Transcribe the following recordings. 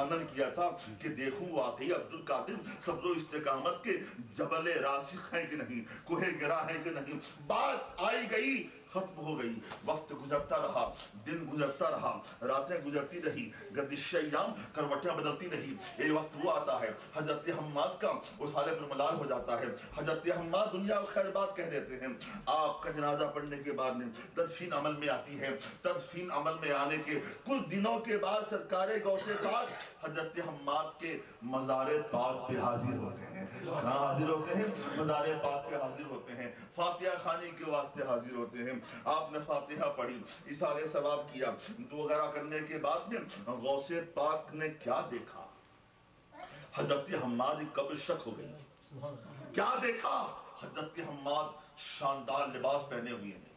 इम्तिहानन किया था कि देखूं वाकई अब्दुल कादिर सब्र इस्तिकामत के जबल रासिख हैं कि नहीं, कोहे गिरा है कि नहीं। बात आई गई, खत्म हो गई, वक्त गुजरता रहा, दिन गुजरता रहा, रातें गुजरती रही, गर्दिश अय्याम करवटें बदलती रही। ये वक्त वो आता है हजरत हम्माद का उस हाले पर मलाल हो जाता है। हजरत हम्माद दुनिया को खैर बात कह देते हैं। आपका जनाजा पढ़ने के बाद में तदफीन अमल में आती है। तदफीन अमल में आने के कुछ दिनों के बाद सरकारे गौसे पाक हजरत हम्माद के मज़ारे पाक पे हाजिर होते हैं। कहाँ हाजिर होते हैं? मज़ारे पाक पे हाजिर होते हैं, फातिहा खानी के वास्ते हाजिर होते हैं। आपने फातिहा पढ़ी, इसारे सवाब किया, दुआ वगैरह करने के बाद में गौसे पाक ने क्या देखा? हजरत हम्माद कब्र शक हो गई। क्या देखा? हजरत हम्माद शानदार लिबास पहने हुए हैं,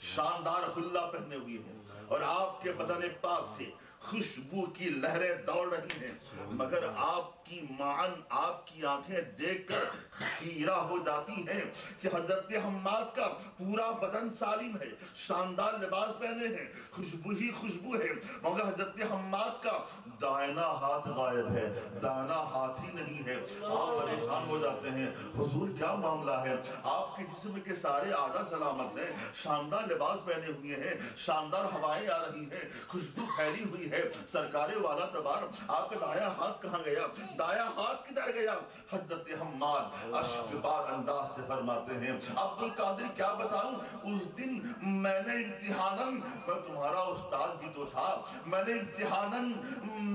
शानदार हुल्ला पहने हुए हैं और आपके बदन पाक से खुशबू की लहरें दौड़ रही हैं, मगर आपकी मान, आपकी आंखें देखकर खीरा हो जाती हैं कि हजरत हम्माद का पूरा बदन सालिम है, शानदार लिबास पहने हैं, खुशबू ही खुशबू है, मगर हजरत हम्माद का दाहिना हाथ गायब है, दाहिना हाथ ही नहीं है। आप परेशान हो जाते हैं, हुजूर क्या मामला है? आपके जिस्म के सारे आधा सलामत हैं, शानदार लिबास पहने हुए हैं, शानदार हवाएं आ रही हैं, खुशबू फैली हुई है, सरकारे वाला तबार, आपका दाया हाथ कहाँ गया? दाया हाथ किधर गया? हजरत हम्माद अश्कबार अंदाज से फरमाते हैं, अब्दुल कादिर क्या बताऊं, उस दिन मैंने इम्तिहानन, मैं तुम्हारा उस्ताद भी तो था, मैंने इम्तिहानन,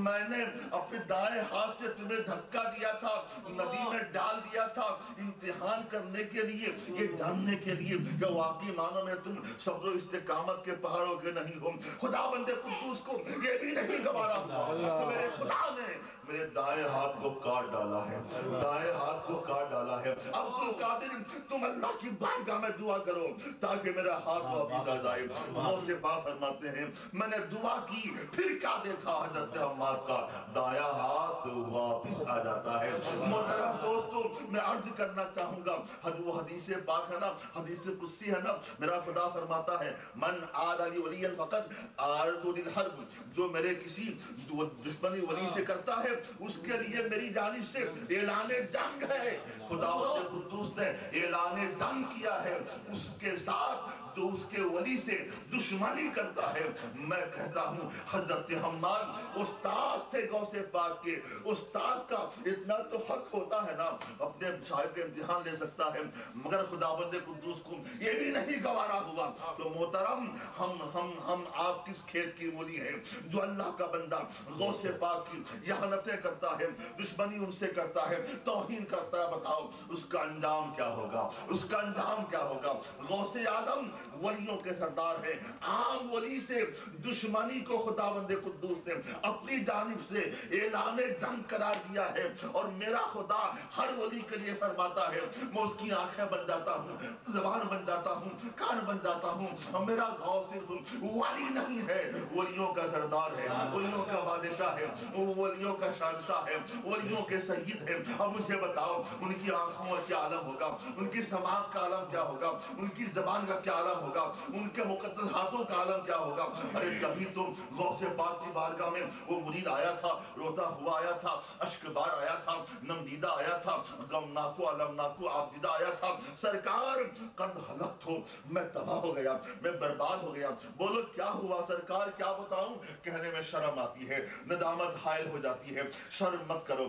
मैंने अपने दाएं हाथ से तुम्हें धक्का दिया था, नदी में डाल दिया था, इम्तिहान करने के लिए, ये जानने के लिए कि वाकई मानो में तुम सब्र इस्तिकामत के पहाड़ों के नहीं हो। खुदा बंदे कुद्दूस को ये भी नहीं गवारा हुआ तो मेरे खुदा ने मेरे दाएं हाथ को काट डाला है, दाएं हाथ को काट डाला है। अब्दुल कादिर तुम अल्लाह की बारगाह में दुआ करो ताकि मेरा हाथ वापस आ जाए। गौसे पाक फरमाते हैं, मैंने दुआ की, फिर क्या देखा? हजरत हम्माद का दाया हाथ वापस आ जाता है। मोहतरम दोस्तों, मैं अर्ज करना चाहूंगा, वो हदीस पाक है ना, हदीस कुस्सी है ना, मेरा खुदा फरमाता है, मन आद अली वलियन फकत आरज़ु लिल हर्ब, जो मेरे किसी दुश्मनी वली से करता है उसके लिए मेरी जानिब से ऐलाने जंग है। खुदावंद कुद्दूस ने ऐलाने जंग किया है उसके साथ जो उसके वली से दुश्मनी करता है। मैं कहता हूँ हजरत हम्माद उस्ताद थे गौसे पाक के, उस्ताद का इतना तो हक होता है ना, अपने शागिर्द का इम्तिहान ले सकता है, मगर खुदावंद कुद्दूस को ये भी नहीं गवारा हुआ। तो मोहतरम, हम आप किस खेत की मूली है जो अल्लाह का बंदा गौसे पाक की यहानतें करता है, दुश्मनी उनसे करता है, तौहीन करता है, बताओ उसका अंजाम क्या होगा? उसका अंजाम क्या होगा? गौसे आजम वलियों के सरदार है, आम वली से दुश्मनी को खुदावंद कुद्दूस ने अपनी जानिब से ऐलाने जंग करार दिया है। और मेरा खुदा हर वली के लिए फरमाता है, मैं उसकी आंखें बन जाता हूँ, ज़बान बन जाता हूँ, कान बन जाता हूँ। मेरा गौस सिर्फ वली नहीं है, वलियों का सरदार है, वलियों का बादशाह है, वलियों का शानशाह है, वलियों के सईद है। अब मुझे बताओ उनकी आंखों का क्या आलम होगा, उनकी समात का आलम क्या होगा, उनकी जबान का क्या आलम होगा, उनके मुकद्दस हाथों का आलम क्या होगा? अरे कभी तो गौसे पाक की बारगाह में वो मुरीद आया था, रोता हुआ आया था, अश्कबार आया था, नमदीदा आया था, गमनाको अलमनाको आबदीदा आया था, सरकार कद हलक हो, मैं तबाह हो गया, मैं बर्बाद हो गया। बोलो क्या हुआ सरकार, क्या बताऊं? कहने में शर्म आती है, नदामत हायल हो जाती है। शर्म मत करो,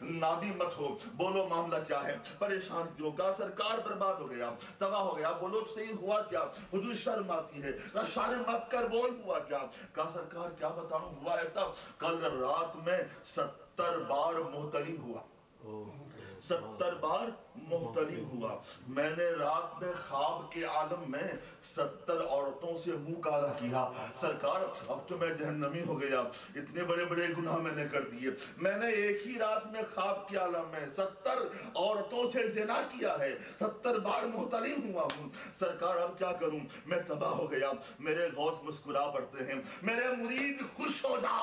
नादी मत हो, बोलो मामला क्या है, परेशान क्यों? का सरकार बर्बाद हो गया, तबाह हो गया, बोलो सही हुआ क्या? हुजूर शर्म आती है, शर्म मत कर, बोल हुआ क्या? का सरकार क्या बताऊं, हुआ ऐसा, कल रात में 70 बार मोहतलिम हुआ, 70 बार मोहतलिम हुआ। मैंने रात में ख्वाब के आलम में 70 औरतों से मुंह काला किया। सरकार अब तो मैं जहन्नमी हो गया, इतने बड़े बड़े गुनाह मैंने कर दिए। मैंने एक ही रात में ख्वाब के आलम में 70 औरतों से ज़िना किया है, 70 बार मोहतलिम हुआ हूँ। सरकार अब क्या करूं, मैं तबाह हो गया। मेरे गौस मुस्कुरा पड़ते हैं, मेरे मुरीद खुश हो जा,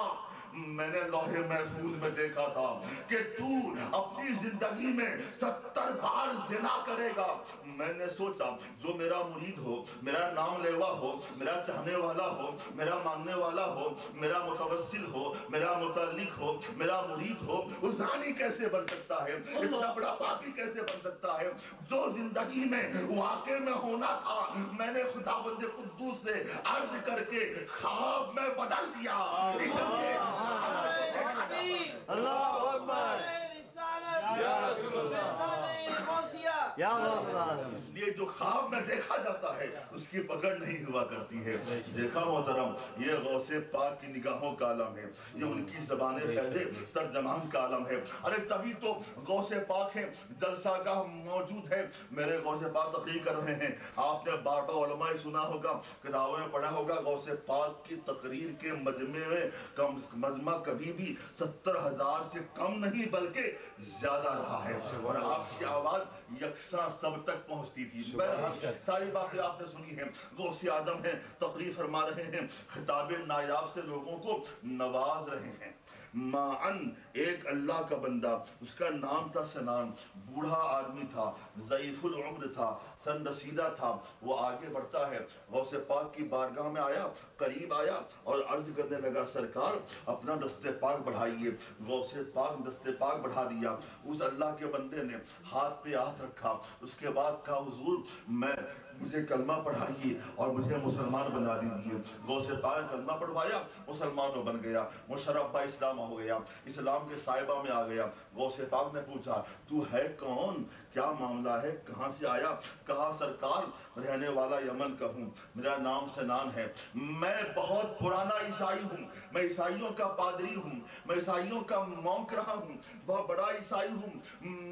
میں نے لوح محفوظ میں دیکھا تھا کہ تو اپنی زندگی میں 70 بار زنا کرے گا۔ میں نے سوچا جو میرا مرید ہو، میرا نام لیوا ہو، میرا چاہنے والا ہو، میرا ماننے والا ہو، میرا متوسل ہو، میرا متعلق ہو، میرا مرید ہو، وہ زانی کیسے بن سکتا ہے؟ اتنا بڑا پاپی کیسے بن سکتا ہے؟ جو زندگی میں واقع میں ہونا تھا میں نے خداوند قدوس سے عرض کر کے خواب میں بدل دیا۔ اس لیے اللہ اکبر یا رسول اللہ یا اللہ۔ اس لیے جو خواب میں دیکھا جاتا ہے اس کی پکڑ نہیں ہوا کرتی ہے۔ دیکھا محترم، یہ غوث پاک کی نگاہوں کا عالم ہے، یہ ان کی زبان فیض ترجمان کا عالم ہے۔ ارے تبھی تو غوث پاک ہے، جلسہ گاہ موجود ہے، میرے غوث پاک تقریر کر رہے ہیں۔ آپ نے بار بار علماء سنا ہوگا، کتابوں میں پڑھا ہوگا، غوث پاک کی تقریر کے مجمع میں مجمع کبھی بھی 70,000 سے کم نہیں بلکہ زیادہ رہا ہے، اور آپ کی آواز یکساں سب تک پہنچتی تھی۔ ساری باتیں آپ نے سنی ہیں، غوث اعظم ہیں، تقریر فرما رہے ہیں، خطاب نایاب سے لوگوں کو نواز رہے ہیں۔ معن ایک اللہ کا بندہ، اس کا نام تھا سنان، بوڑھا آدمی تھا، ضعیف العمر تھا، سن رسیدہ تھا۔ وہ آگے بڑھتا ہے، غوث پاک کی بارگاہ میں آیا، قریب آیا اور عرض کرنے لگا، سرکار اپنا دست پاک بڑھائیے۔ غوث پاک نے دست پاک بڑھا دیا۔ اس اللہ کے بندے نے ہاتھ پہ ہاتھ رکھا، اس کے بعد کہا، حضور مجھے کلمہ پڑھائیے اور مجھے مسلمان بنا دیجیے۔ غوث پاک نے کلمہ پڑھوایا، مسلمان بن گیا، مشرف با اسلام ہو گیا، اسلام کے صاحبہ میں آ گیا۔ غوث پاک نے پوچھا، تو ہے کون؟ کیا معاملہ ہے؟ کہاں سے آیا؟ کہا، سرکار رہنے والا یمن کا ہوں، میرا نام سنان ہے، میں بہت پرانا عیسائی ہوں، میں عیسائیوں کا پادری ہوں، میں عیسائیوں کا مونک رہا ہوں، بہت بڑا عیسائی ہوں،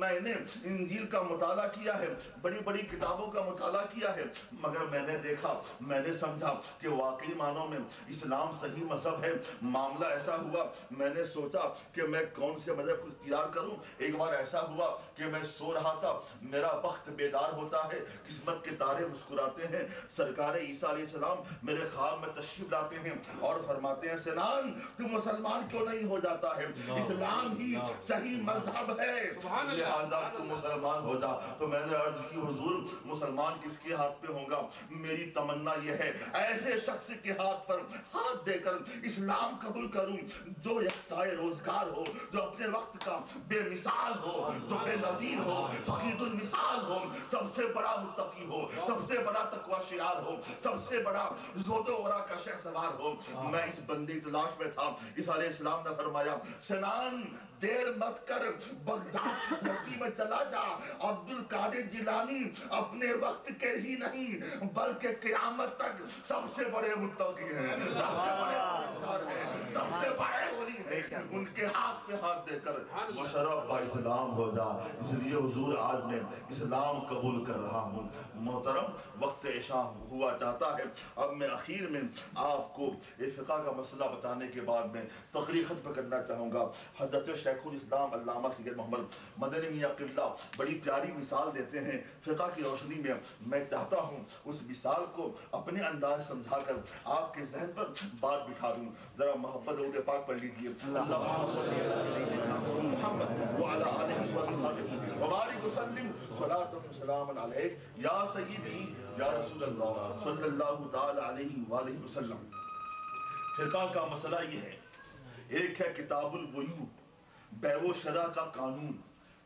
میں نے انجیل کا مطالعہ کیا ہے، بڑی بڑی کتابوں کا مطالعہ کیا ہے، مگر میں نے دیکھا، میں نے سمجھا کہ واقعی معنوں میں اسلام صحیح مذہب ہے۔ معاملہ ایسا ہوا، میں نے سوچا کہ میں کون سے مذہب کو اختیار کروں۔ ایک بار ایسا ہوا کہ میں سو رہا تھا، میرا وقت بیدار ہوتا ہے، قسمت کے تارے مسکراتے ہیں، سرکار عیسیٰ علیہ السلام میرے خواب میں تشریف لاتے ہیں اور فرماتے ہیں، سنان تو مسلمان کیوں نہیں ہو جاتا ہے؟ اسلام ہی صحیح مذہب ہے، لہذا تو مسلمان ہو جا۔ تو میں نے عرض کی، حضور مسلمان کس کے ہاتھ پہ ہوگا؟ میری تمنا یہ ہے ایسے شخص کے ہاتھ پر ہاتھ دے کر اسلام قبول کروں جو یکتائے روزگار ہو، جو اپنے وقت کا بے مثال ہو، جو بے نظیر ہو، فقید المثال ہو، سب سے بڑا متقی ہو، سب سے بڑا تقوی شعار ہو، سب سے بڑا زہد و ورع کا شہسوار ہو۔ میں اس بندی تلاش میں تھا۔ عیسیٰ علیہ السلام نے فرمایا، سنان دیر مت کر، بغداد کی دھرتی میں چلا جا، عبد القادر جیلانی اپنے وقت کے ہی نہیں بلکہ قیامت تک سب سے بڑے متقی ہیں، سب سے بڑے مقدار ہیں، سب سے بڑے ولی ہیں، ان کے ہاتھ پہ ہاتھ دے کر مشرف با اسلام ہو جا۔ اس لیے حضور آج میں اسلام قبول کر رہا ہوں۔ محترم، وقت عشاء ہوا چاہتا ہے، اب میں اخیر میں آپ کو فقہ کا مسئلہ بتانے کے بعد میں تقریر ختم کرنا چاہوں گا۔ حضرت شیخ الاسلام علامہ سید محمد مدنی میاں قبلہ بڑی پیاری مثال دیتے ہیں فقہ کی روشنی میں۔ میں چاہتا ہوں اس مثال کو اپنے انداز سمجھا کر آپ کے ذہن پر بات بٹھا دوں۔ ذرا محبت درود پاک پڑھ لیجیے، اللہم صلی علی سیدنا محمد وعلی آلہ وصحبہ وبارک وسلم، صلاۃ و سلام علیک یا سیدی یا رسول اللہ صلی اللہ تعالی علیہ وآلہ وسلم۔ فقہ کا مسئلہ یہ ہے، ایک ہے کتاب البیوع، بیع و شرع کا قانون،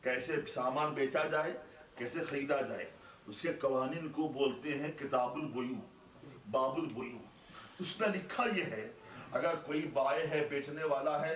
کیسے سامان بیچا جائے، کیسے خریدا جائے، اس کے قوانین کو بولتے ہیں کتاب البیوع، باب البیوع۔ اس میں لکھا یہ ہے، اگر کوئی بائع ہے، بیچنے والا ہے،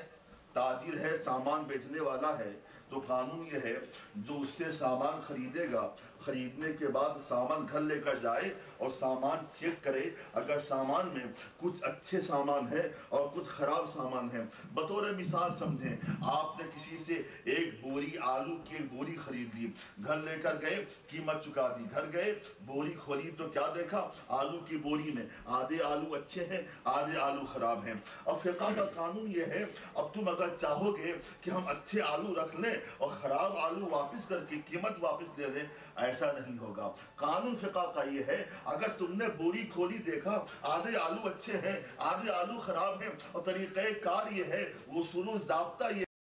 تاجر ہے، سامان بیچنے والا ہے، تو قانون یہ ہے جو اس سے سامان خریدے گا، خریدنے کے بعد سامان گھر لے کر جائے اور سامان چیک کرے، اگر سامان میں کچھ اچھے سامان ہے اور کچھ خراب سامان ہے۔ بطور مثال سمجھیں، آپ نے کسی سے ایک بوری آلو کی ایک بوری خرید لی، گھر لے کر گئے، قیمت چکا دی، گھر گئے، بوری کھولی تو کیا دیکھا؟ آلو کی بوری میں آدھے آلو اچھے ہیں، آدھے آلو خراب ہیں۔ اب فقہ کا قانون یہ ہے، اب تم اگر چاہو گے کہ ہم اچھے آلو رکھ لیں اور خراب آلو واپس کر کے قیمت واپس لے لیں، ایسا نہیں ہوگا۔ قانون فقہ کا یہ ہے، اگر تم نے بوری کھولی دیکھا آدھے آلو اچھے ہیں آدھے آلو خراب ہیں، اور طریقہ کار یہ ہے، اصول و ضابطہ یہ